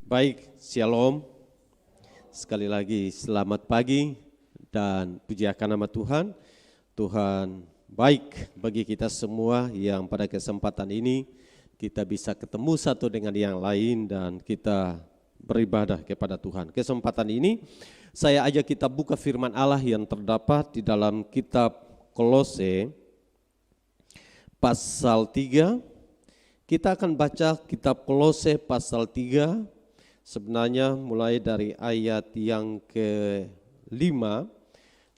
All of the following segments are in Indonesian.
Baik, shalom. Sekali lagi selamat pagi dan puji akan nama Tuhan. Tuhan baik bagi kita semua yang pada kesempatan ini kita bisa ketemu satu dengan yang lain dan kita beribadah kepada Tuhan. Kesempatan ini saya ajak kita buka firman Allah yang terdapat di dalam kitab Kolose pasal 3. Kita akan baca kitab Kolose pasal 3. Sebenarnya mulai dari ayat yang ke-5,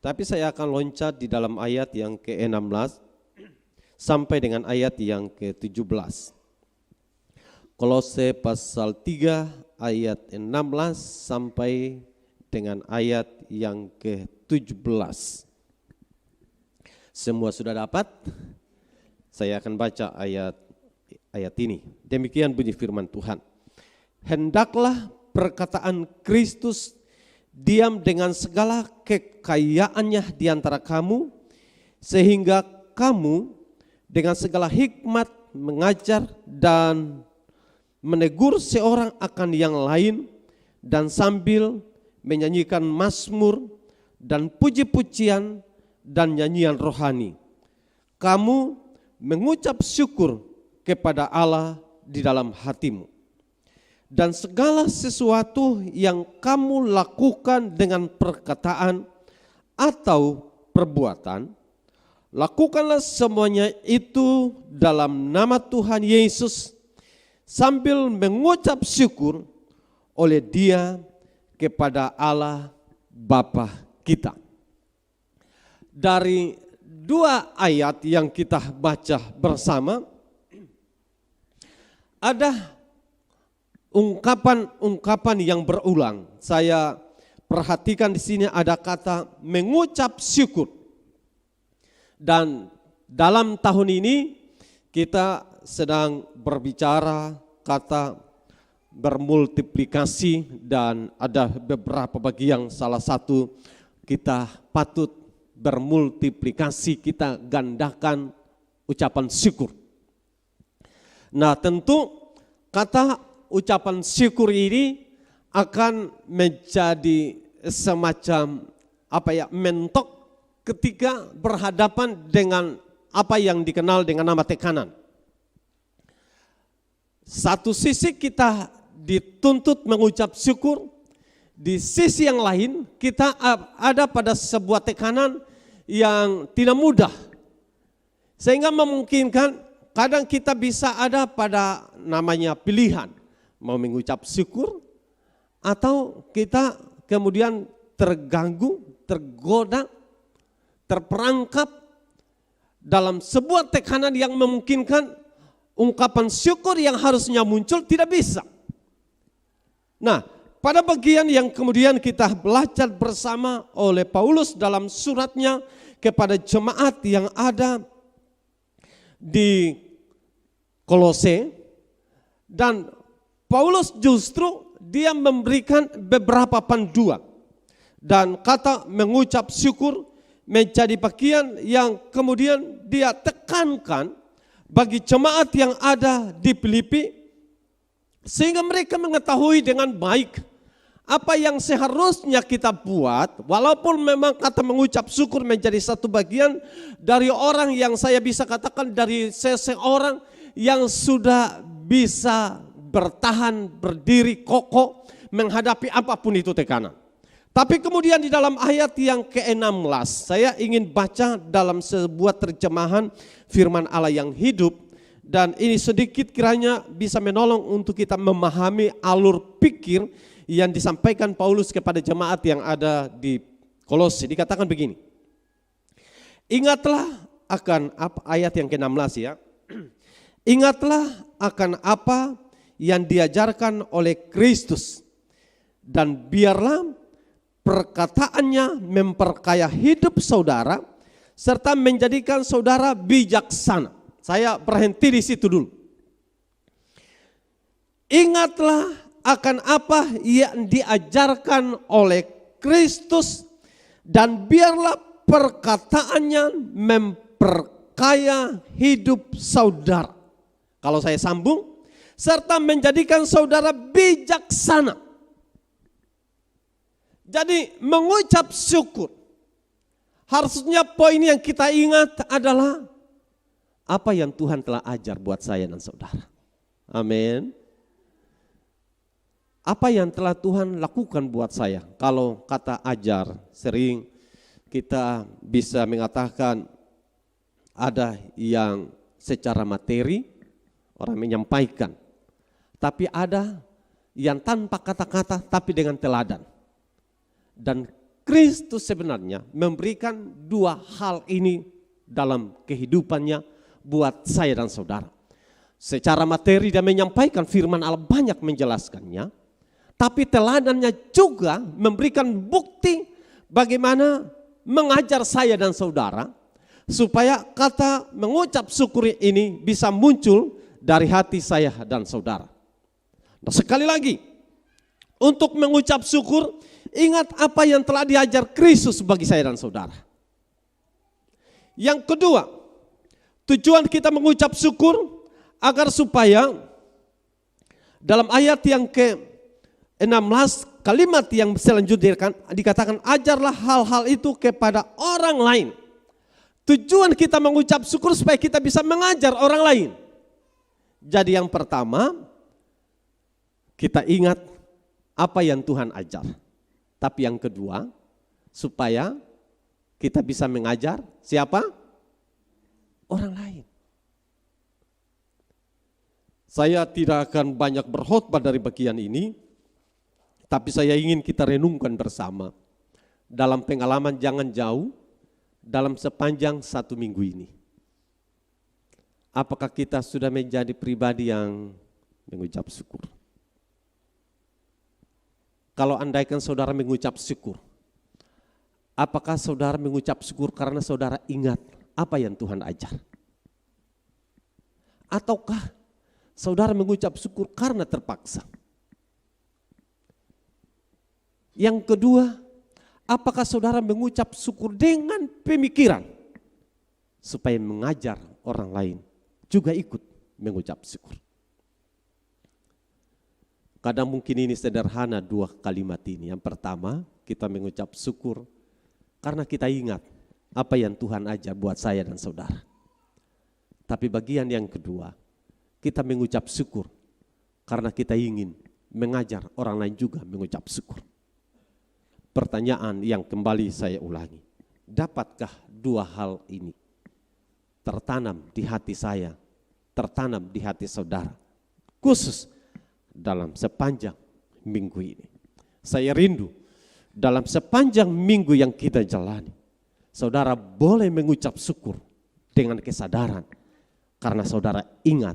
tapi saya akan loncat di dalam ayat yang ke-16 sampai dengan ayat yang ke-17. Kolose pasal 3 ayat 16 sampai dengan ayat yang ke-17. Semua sudah dapat? Saya akan baca ayat ini. Demikian bunyi firman Tuhan. Hendaklah perkataan Kristus diam dengan segala kekayaannya di antara kamu, sehingga kamu dengan segala hikmat mengajar dan menegur seorang akan yang lain, dan sambil menyanyikan mazmur dan puji-pujian dan nyanyian rohani, kamu mengucap syukur kepada Allah di dalam hatimu. Dan segala sesuatu yang kamu lakukan dengan perkataan atau perbuatan, lakukanlah semuanya itu dalam nama Tuhan Yesus, sambil mengucap syukur oleh Dia kepada Allah Bapa kita. Dari dua ayat yang kita baca bersama, ada ungkapan-ungkapan yang berulang. Saya perhatikan di sini ada kata mengucap syukur. Dan dalam tahun ini kita sedang berbicara kata bermultiplikasi, dan ada beberapa bagian, salah satu kita patut bermultiplikasi, kita gandakan ucapan syukur. Nah, tentu kata ucapan syukur ini akan menjadi semacam mentok ketika berhadapan dengan apa yang dikenal dengan nama tekanan. Satu sisi kita dituntut mengucap syukur, di sisi yang lain kita ada pada sebuah tekanan yang tidak mudah, sehingga memungkinkan kadang kita bisa ada pada namanya pilihan, mau mengucap syukur atau kita kemudian terganggu, tergoda, terperangkap dalam sebuah tekanan yang memungkinkan ungkapan syukur yang harusnya muncul tidak bisa. Nah, pada bagian yang kemudian kita belajar bersama oleh Paulus dalam suratnya kepada jemaat yang ada di Kolose, dan Paulus justru dia memberikan beberapa panduan, dan kata mengucap syukur menjadi bagian yang kemudian dia tekankan bagi jemaat yang ada di Filipi, sehingga mereka mengetahui dengan baik apa yang seharusnya kita buat. Walaupun memang kata mengucap syukur menjadi satu bagian dari orang yang saya bisa katakan dari seseorang yang sudah bisa bertahan, berdiri kokoh menghadapi apapun itu tekanan. Tapi kemudian di dalam ayat yang ke-16 saya ingin baca dalam sebuah terjemahan firman Allah yang hidup, dan ini sedikit kiranya bisa menolong untuk kita memahami alur pikir yang disampaikan Paulus kepada jemaat yang ada di Kolose. Dikatakan begini, ingatlah akan apa, ayat yang ke-16 ya, ingatlah akan apa yang diajarkan oleh Kristus, dan biarlah perkataannya memperkaya hidup saudara, serta menjadikan saudara bijaksana. Saya berhenti di situ dulu. Ingatlah akan apa yang diajarkan oleh Kristus, dan biarlah perkataannya memperkaya hidup saudara. Kalau saya sambung, serta menjadikan saudara bijaksana. Jadi mengucap syukur, harusnya poin yang kita ingat adalah apa yang Tuhan telah ajar buat saya dan saudara. Amin. Apa yang telah Tuhan lakukan buat saya? Kalau kata ajar, sering kita bisa mengatakan ada yang secara materi orang menyampaikan, tapi ada yang tanpa kata-kata tapi dengan teladan. Dan Kristus sebenarnya memberikan dua hal ini dalam kehidupannya buat saya dan saudara. Secara materi dia menyampaikan firman Allah, banyak menjelaskannya, tapi teladannya juga memberikan bukti bagaimana mengajar saya dan saudara supaya kata mengucap syukur ini bisa muncul dari hati saya dan saudara. Nah, sekali lagi, untuk mengucap syukur, ingat apa yang telah diajar Kristus bagi saya dan saudara. Yang kedua, tujuan kita mengucap syukur agar supaya dalam ayat yang ke-16 kalimat yang selanjutnya dikatakan ajarlah hal-hal itu kepada orang lain. Tujuan kita mengucap syukur supaya kita bisa mengajar orang lain. Jadi yang pertama, kita ingat apa yang Tuhan ajar. Tapi yang kedua, supaya kita bisa mengajar siapa? Orang lain. Saya tidak akan banyak berkhotbah dari bagian ini, tapi saya ingin kita renungkan bersama dalam pengalaman jangan jauh dalam sepanjang 1 minggu ini. Apakah kita sudah menjadi pribadi yang mengucap syukur? Kalau andaikan saudara mengucap syukur, apakah saudara mengucap syukur karena saudara ingat apa yang Tuhan ajar? Ataukah saudara mengucap syukur karena terpaksa? Yang kedua, apakah saudara mengucap syukur dengan pemikiran supaya mengajar orang lain juga ikut mengucap syukur? Kadang mungkin ini sederhana dua kalimat ini. Yang pertama, kita mengucap syukur karena kita ingat apa yang Tuhan ajar buat saya dan saudara. Tapi bagian yang kedua, kita mengucap syukur karena kita ingin mengajar orang lain juga mengucap syukur. Pertanyaan yang kembali saya ulangi, dapatkah dua hal ini tertanam di hati saya, tertanam di hati saudara, khusus dalam sepanjang minggu ini? Saya rindu dalam sepanjang minggu yang kita jalani, saudara boleh mengucap syukur dengan kesadaran karena saudara ingat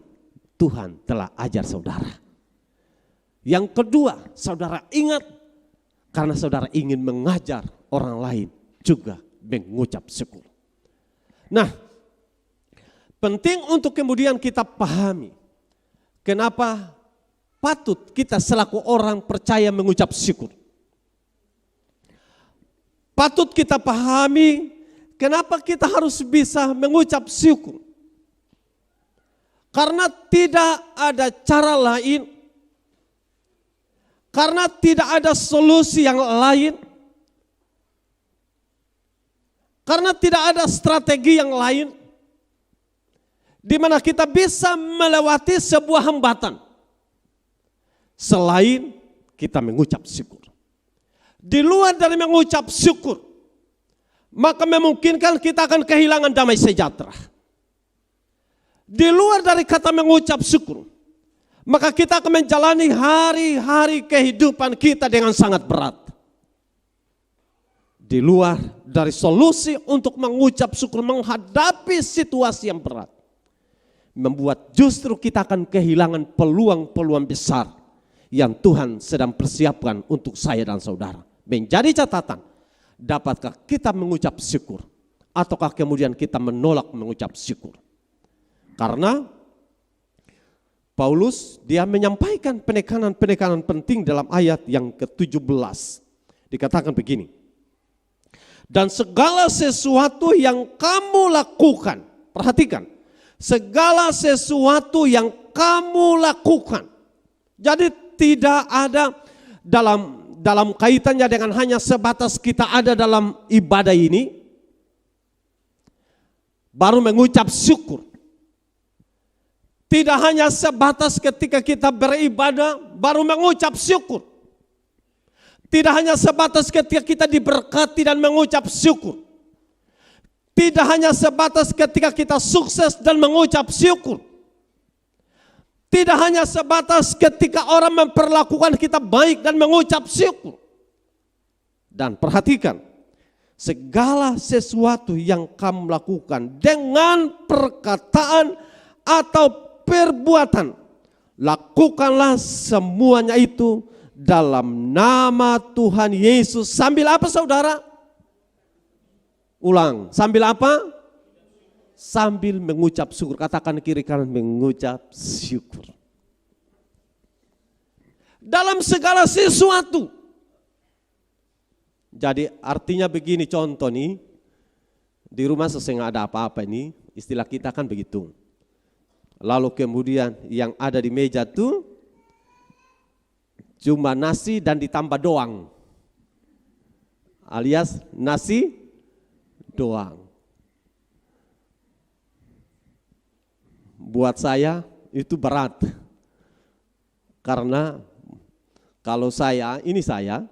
Tuhan telah ajar saudara. Yang kedua, saudara ingat karena saudara ingin mengajar orang lain juga mengucap syukur. Nah, penting untuk kemudian kita pahami kenapa patut kita selaku orang percaya mengucap syukur. Patut kita pahami kenapa kita harus bisa mengucap syukur. Karena tidak ada cara lain, karena tidak ada solusi yang lain, karena tidak ada strategi yang lain di mana kita bisa melewati sebuah hambatan selain kita mengucap syukur. Di luar dari mengucap syukur, maka memungkinkan kita akan kehilangan damai sejahtera. Di luar dari kata mengucap syukur, maka kita akan menjalani hari-hari kehidupan kita dengan sangat berat. Di luar dari solusi untuk mengucap syukur menghadapi situasi yang berat, membuat justru kita akan kehilangan peluang-peluang besar yang Tuhan sedang persiapkan untuk saya dan saudara. Menjadi catatan, dapatkah kita mengucap syukur ataukah kemudian kita menolak mengucap syukur? Karena Paulus dia menyampaikan penekanan-penekanan penting dalam ayat yang ke-17. Dikatakan begini, dan segala sesuatu yang kamu lakukan, perhatikan, segala sesuatu yang kamu lakukan. Jadi tidak ada dalam kaitannya dengan hanya sebatas kita ada dalam ibadah ini, baru mengucap syukur. Tidak hanya sebatas ketika kita beribadah, baru mengucap syukur. Tidak hanya sebatas ketika kita diberkati dan mengucap syukur. Tidak hanya sebatas ketika kita sukses dan mengucap syukur. Tidak hanya sebatas ketika orang memperlakukan kita baik dan mengucap syukur. Dan perhatikan, segala sesuatu yang kamu lakukan dengan perkataan atau perbuatan, lakukanlah semuanya itu dalam nama Tuhan Yesus. Sambil apa saudara? Ulang, sambil apa? Sambil mengucap syukur. Katakan kiri kanan, mengucap syukur. Dalam segala sesuatu. Jadi artinya begini, contoh nih. Di rumah sesenggak ada apa-apa nih, istilah kita kan begitu. Lalu kemudian yang ada di meja tuh cuma nasi dan ditambah doang. Alias nasi doang. Buat saya itu berat. Karena kalau ini saya,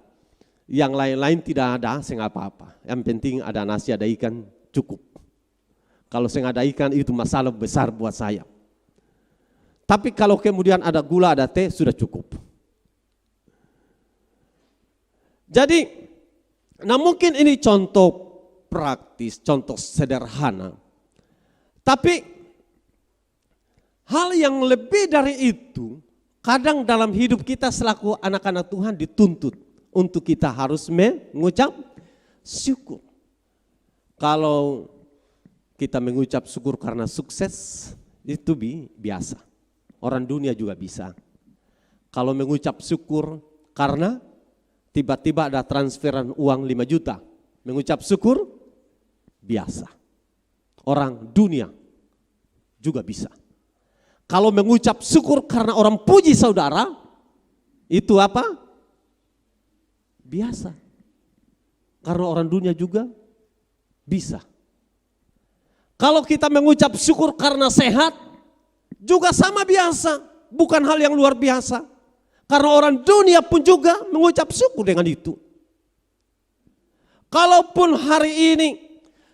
yang lain-lain tidak ada, saya nggak apa-apa. Yang penting ada nasi, ada ikan, cukup. Kalau saya nggak ada ikan, itu masalah besar buat saya. Tapi kalau kemudian ada gula, ada teh, sudah cukup. Jadi, nah mungkin ini contoh praktis, contoh sederhana. Tapi hal yang lebih dari itu, kadang dalam hidup kita selaku anak-anak Tuhan dituntut untuk kita harus mengucap syukur. Kalau kita mengucap syukur karena sukses, itu biasa. Orang dunia juga bisa. Kalau mengucap syukur karena tiba-tiba ada transferan uang 5 juta, mengucap syukur biasa. Orang dunia juga bisa. Kalau mengucap syukur karena orang puji saudara, itu apa? Biasa. Karena orang dunia juga bisa. Kalau kita mengucap syukur karena sehat, juga sama biasa. Bukan hal yang luar biasa. Karena orang dunia pun juga mengucap syukur dengan itu. Kalaupun hari ini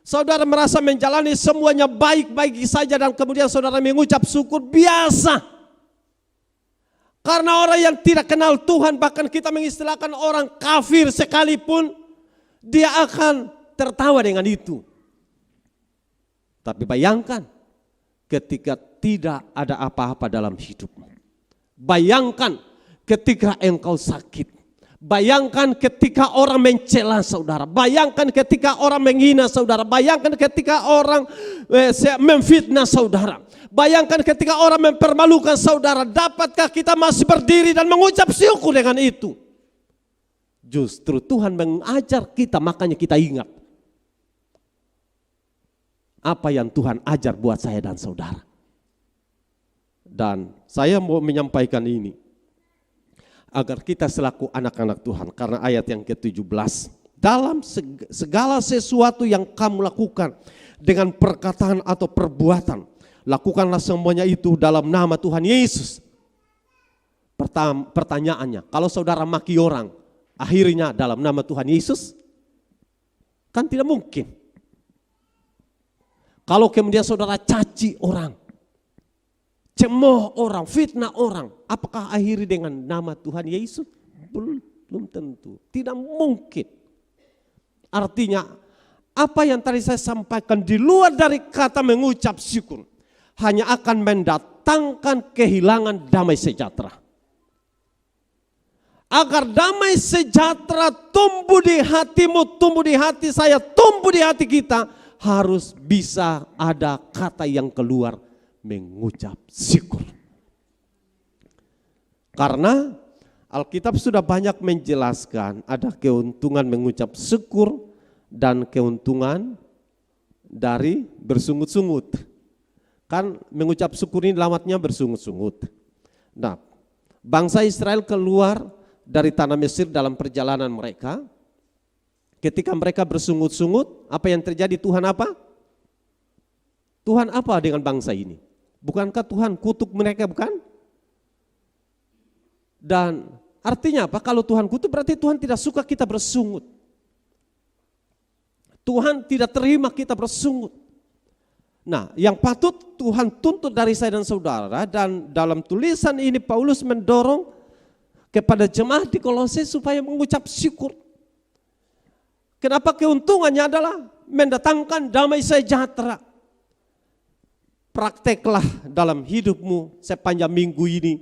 saudara merasa menjalani semuanya baik-baik saja dan kemudian saudara mengucap syukur, biasa. Karena orang yang tidak kenal Tuhan, bahkan kita mengistilahkan orang kafir sekalipun, dia akan tertawa dengan itu. Tapi bayangkan ketika tidak ada apa-apa dalam hidupmu. Bayangkan ketika engkau sakit. Bayangkan ketika orang mencela saudara. Bayangkan ketika orang menghina saudara. Bayangkan ketika orang memfitnah saudara. Bayangkan ketika orang mempermalukan saudara. Dapatkah kita masih berdiri dan mengucap syukur dengan itu? Justru Tuhan mengajar kita, makanya kita ingat apa yang Tuhan ajar buat saya dan saudara. Dan saya mau menyampaikan ini agar kita selaku anak-anak Tuhan, karena ayat yang ke-17, dalam segala sesuatu yang kamu lakukan dengan perkataan atau perbuatan, lakukanlah semuanya itu dalam nama Tuhan Yesus. Pertanyaannya, kalau saudara maki orang, akhirnya dalam nama Tuhan Yesus? Kan tidak mungkin. Kalau kemudian saudara caci orang, cemooh orang, fitnah orang, apakah akhiri dengan nama Tuhan Yesus? Belum tentu, tidak mungkin. Artinya apa yang tadi saya sampaikan di luar dari kata mengucap syukur hanya akan mendatangkan kehilangan damai sejahtera. Agar damai sejahtera tumbuh di hatimu, tumbuh di hati saya, tumbuh di hati kita, harus bisa ada kata yang keluar, mengucap syukur. Karena Alkitab sudah banyak menjelaskan ada keuntungan mengucap syukur dan keuntungan dari bersungut-sungut. Kan mengucap syukur ini lamatnya bersungut-sungut. Nah, bangsa Israel keluar dari tanah Mesir dalam perjalanan mereka. Ketika mereka bersungut-sungut, apa yang terjadi? Tuhan apa? Tuhan apa dengan bangsa ini? Bukankah Tuhan kutuk mereka, bukan? Dan artinya apa? Kalau Tuhan kutuk berarti Tuhan tidak suka kita bersungut. Tuhan tidak terima kita bersungut. Nah, yang patut Tuhan tuntut dari saya dan saudara, dan dalam tulisan ini Paulus mendorong kepada jemaat di Kolose supaya mengucap syukur. Kenapa? Keuntungannya adalah mendatangkan damai sejahtera. Prakteklah dalam hidupmu sepanjang minggu ini,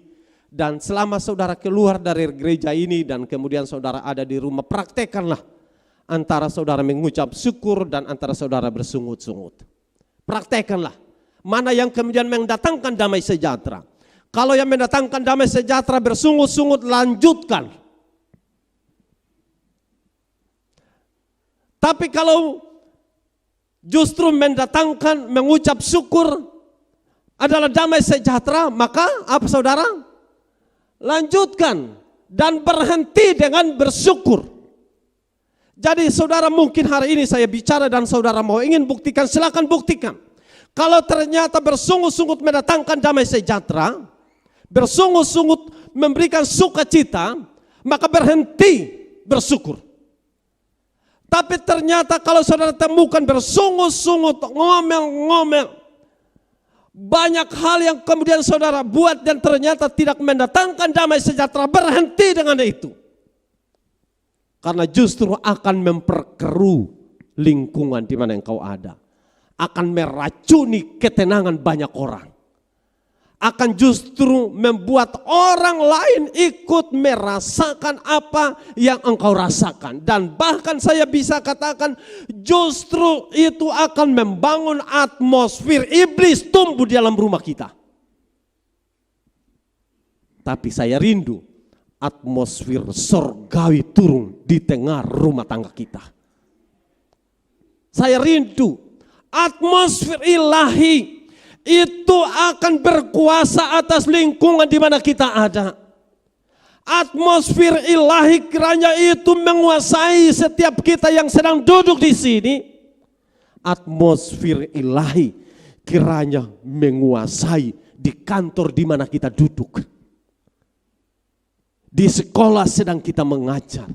dan selama saudara keluar dari gereja ini dan kemudian saudara ada di rumah, praktekkanlah antara saudara mengucap syukur dan antara saudara bersungut-sungut. Praktekkanlah mana yang kemudian mendatangkan damai sejahtera. Kalau yang mendatangkan damai sejahtera bersungut-sungut, lanjutkan. Tapi kalau justru mendatangkan mengucap syukur adalah damai sejahtera, maka apa saudara? Lanjutkan dan berhenti dengan bersyukur. Jadi saudara, mungkin hari ini saya bicara dan saudara mau ingin buktikan, silakan buktikan. Kalau ternyata bersungut-sungut mendatangkan damai sejahtera, bersungut-sungut memberikan sukacita, maka berhenti bersyukur. Tapi ternyata kalau saudara temukan bersungut-sungut, ngomel-ngomel, banyak hal yang kemudian saudara buat dan ternyata tidak mendatangkan damai sejahtera, berhenti dengan itu. Karena justru akan memperkeruh lingkungan di mana engkau ada. Akan meracuni ketenangan banyak orang. Akan justru membuat orang lain ikut merasakan apa yang engkau rasakan. Dan bahkan saya bisa katakan justru itu akan membangun atmosfer iblis tumbuh di dalam rumah kita. Tapi saya rindu atmosfer surgawi turun di tengah rumah tangga kita. Saya rindu atmosfer ilahi itu akan berkuasa atas lingkungan di mana kita ada. Atmosfer ilahi kiranya itu menguasai setiap kita yang sedang duduk di sini. Atmosfer ilahi kiranya menguasai di kantor di mana kita duduk. Di sekolah sedang kita mengajar,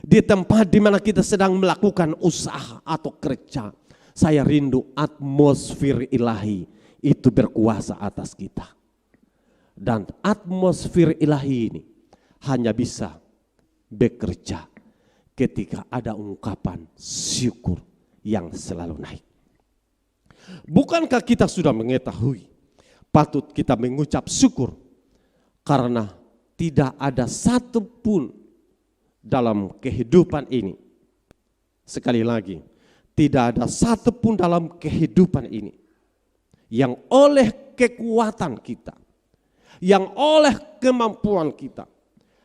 di tempat di mana kita sedang melakukan usaha atau kerja. Saya rindu atmosfer ilahi itu berkuasa atas kita. Dan atmosfer ilahi ini hanya bisa bekerja ketika ada ungkapan syukur yang selalu naik. Bukankah kita sudah mengetahui patut kita mengucap syukur karena tidak ada satupun dalam kehidupan ini, sekali lagi, tidak ada satupun dalam kehidupan ini yang oleh kekuatan kita, yang oleh kemampuan kita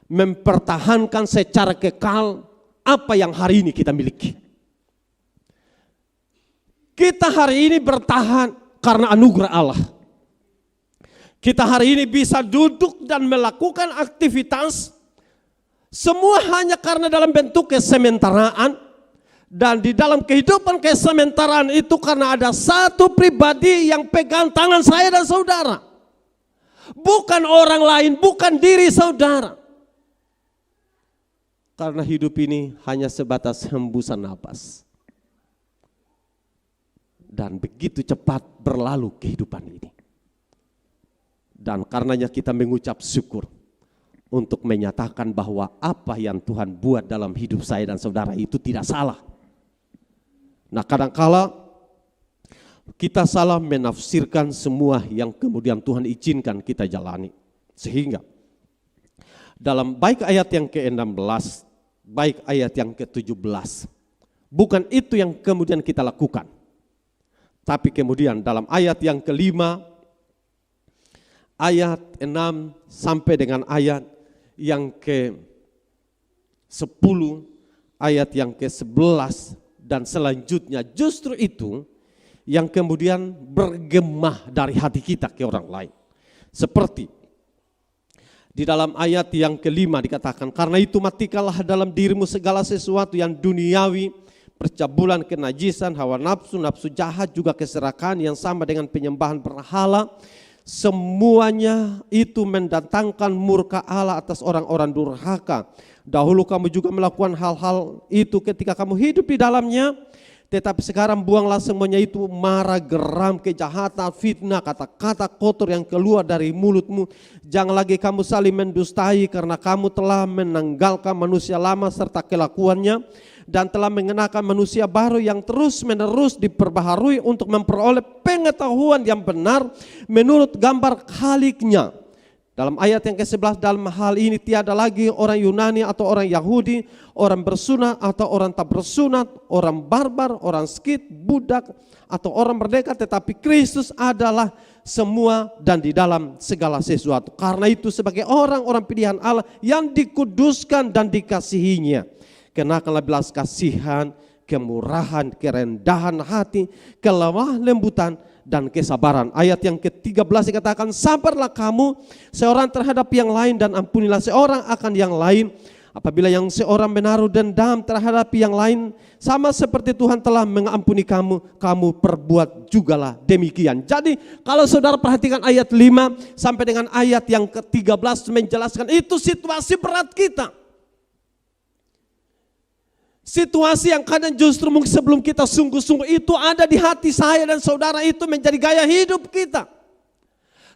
mempertahankan secara kekal apa yang hari ini kita miliki. Kita hari ini bertahan karena anugerah Allah. Kita hari ini bisa duduk dan melakukan aktivitas semua hanya karena dalam bentuk kesementaraan. Dan di dalam kehidupan kesementaraan itu karena ada satu pribadi yang pegang tangan saya dan saudara. Bukan orang lain, bukan diri saudara. Karena hidup ini hanya sebatas hembusan napas. Dan begitu cepat berlalu kehidupan ini. Dan karenanya kita mengucap syukur untuk menyatakan bahwa apa yang Tuhan buat dalam hidup saya dan saudara itu tidak salah. Nah, kadangkala kita salah menafsirkan semua yang kemudian Tuhan izinkan kita jalani. Sehingga dalam baik ayat yang ke-16, baik ayat yang ke-17, bukan itu yang kemudian kita lakukan. Tapi kemudian dalam ayat yang ke-5, ayat 6 sampai dengan ayat yang ke-10, ayat yang ke-11 dan selanjutnya, justru itu yang kemudian bergema dari hati kita ke orang lain. Seperti di dalam ayat yang kelima dikatakan, karena itu matikanlah dalam dirimu segala sesuatu yang duniawi, percabulan, kenajisan, hawa nafsu, nafsu jahat, juga keserakahan yang sama dengan penyembahan berhala. Semuanya itu mendatangkan murka Allah atas orang-orang durhaka. Dahulu kamu juga melakukan hal-hal itu ketika kamu hidup di dalamnya. Tetapi sekarang buanglah semuanya itu, marah, geram, kejahatan, fitnah, kata-kata kotor yang keluar dari mulutmu. Jangan lagi kamu saling mendustai, karena kamu telah menanggalkan manusia lama serta kelakuannya, dan telah mengenakan manusia baru yang terus-menerus diperbaharui untuk memperoleh pengetahuan yang benar menurut gambar Khaliknya. Dalam ayat yang ke-11, dalam hal ini tiada lagi orang Yunani atau orang Yahudi, orang bersunat atau orang tak bersunat, orang barbar, orang Skit, budak atau orang merdeka, tetapi Kristus adalah semua dan di dalam segala sesuatu. Karena itu sebagai orang-orang pilihan Allah yang dikuduskan dan dikasihinya, kenakanlah belas kasihan, kemurahan, kerendahan hati, kelemah lembutan, dan kesabaran. Ayat yang ke-13 dikatakan, sabarlah kamu seorang terhadap yang lain dan ampunilah seorang akan yang lain. Apabila yang seorang menaruh dendam terhadap yang lain, sama seperti Tuhan telah mengampuni kamu, kamu perbuat jugalah demikian. Jadi kalau saudara perhatikan ayat 5 sampai dengan ayat yang ke-13 menjelaskan itu situasi berat kita. Situasi yang kadang justru mungkin sebelum kita sungguh-sungguh itu ada di hati saya dan saudara, itu menjadi gaya hidup kita.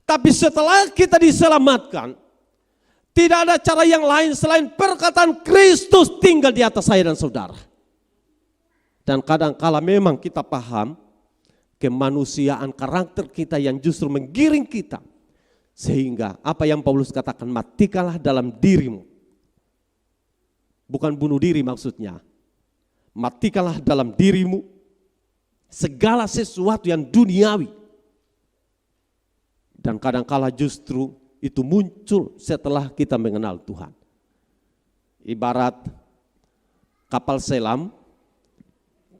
Tapi setelah kita diselamatkan, tidak ada cara yang lain selain perkataan Kristus tinggal di atas saya dan saudara. Dan kadang kala memang kita paham kemanusiaan karakter kita yang justru menggiring kita. Sehingga apa yang Paulus katakan, matikanlah dalam dirimu. Bukan bunuh diri maksudnya. Matikanlah dalam dirimu segala sesuatu yang duniawi. Dan kadangkala justru itu muncul setelah kita mengenal Tuhan. Ibarat kapal selam,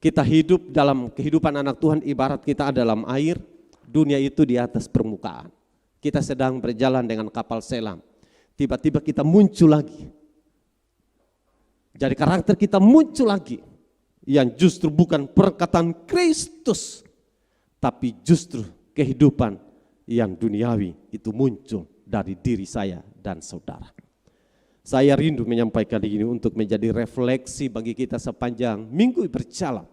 kita hidup dalam kehidupan anak Tuhan, ibarat kita dalam air, dunia itu di atas permukaan. Kita sedang berjalan dengan kapal selam, tiba-tiba kita muncul lagi. Jadi karakter kita muncul lagi, yang justru bukan perkataan Kristus, tapi justru kehidupan yang duniawi itu muncul dari diri saya dan saudara. Saya rindu menyampaikan ini untuk menjadi refleksi bagi kita sepanjang minggu berjalan.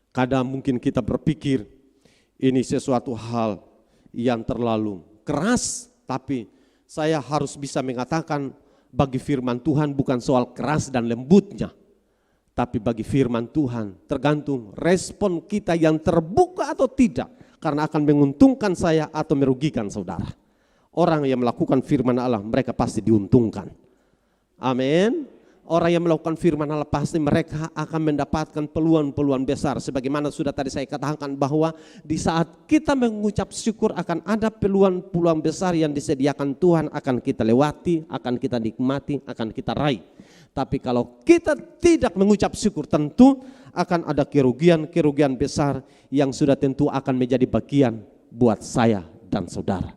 Kadang mungkin kita berpikir ini sesuatu hal yang terlalu keras, tapi saya harus bisa mengatakan bagi firman Tuhan bukan soal keras dan lembutnya, tapi bagi firman Tuhan tergantung respon kita yang terbuka atau tidak, karena akan menguntungkan saya atau merugikan saudara. Orang yang melakukan firman Allah mereka pasti diuntungkan. Amin. Orang yang melakukan firman Allah pasti mereka akan mendapatkan peluang-peluang besar. Sebagaimana sudah tadi saya katakan bahwa di saat kita mengucap syukur akan ada peluang-peluang besar yang disediakan Tuhan, akan kita lewati, akan kita nikmati, akan kita raih. Tapi kalau kita tidak mengucap syukur, tentu akan ada kerugian-kerugian besar yang sudah tentu akan menjadi bagian buat saya dan saudara.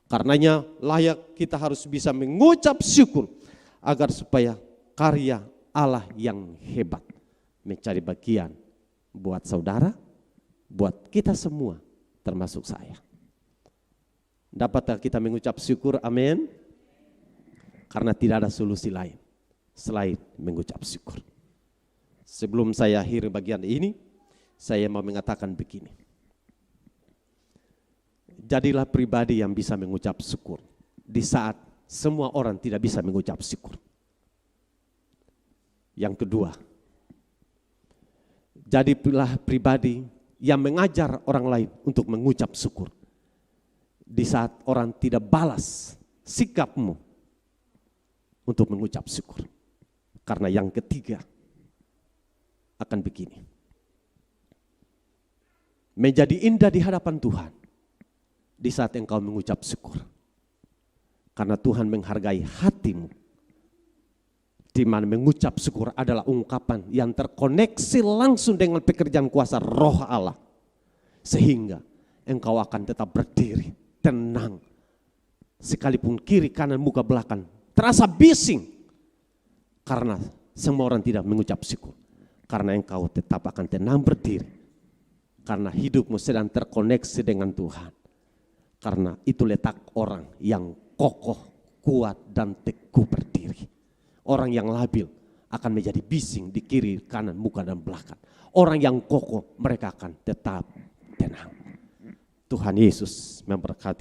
Karenanya layak kita harus bisa mengucap syukur agar supaya karya Allah yang hebat mencari bagian buat saudara, buat kita semua, termasuk saya. Dapatkah kita mengucap syukur? Amin. Karena tidak ada solusi lain selain mengucap syukur. Sebelum saya akhiri bagian ini, saya mau mengatakan begini. Jadilah pribadi yang bisa mengucap syukur di saat semua orang tidak bisa mengucap syukur. Yang kedua, jadilah pribadi yang mengajar orang lain untuk mengucap syukur di saat orang tidak balas sikapmu untuk mengucap syukur. Karena yang ketiga akan begini, menjadi indah di hadapan Tuhan di saat engkau mengucap syukur. Karena Tuhan menghargai hatimu, di mana mengucap syukur adalah ungkapan yang terkoneksi langsung dengan pekerjaan kuasa Roh Allah. Sehingga engkau akan tetap berdiri, tenang. Sekalipun kiri, kanan, muka, belakang terasa bising. Karena semua orang tidak mengucap syukur. Karena engkau tetap akan tenang berdiri. Karena hidupmu sedang terkoneksi dengan Tuhan. Karena itu letak orang yang kokoh, kuat, dan teguh berdiri. Orang yang labil akan menjadi bising di kiri, kanan, muka, dan belakang. Orang yang kokoh mereka akan tetap tenang. Tuhan Yesus memberkati.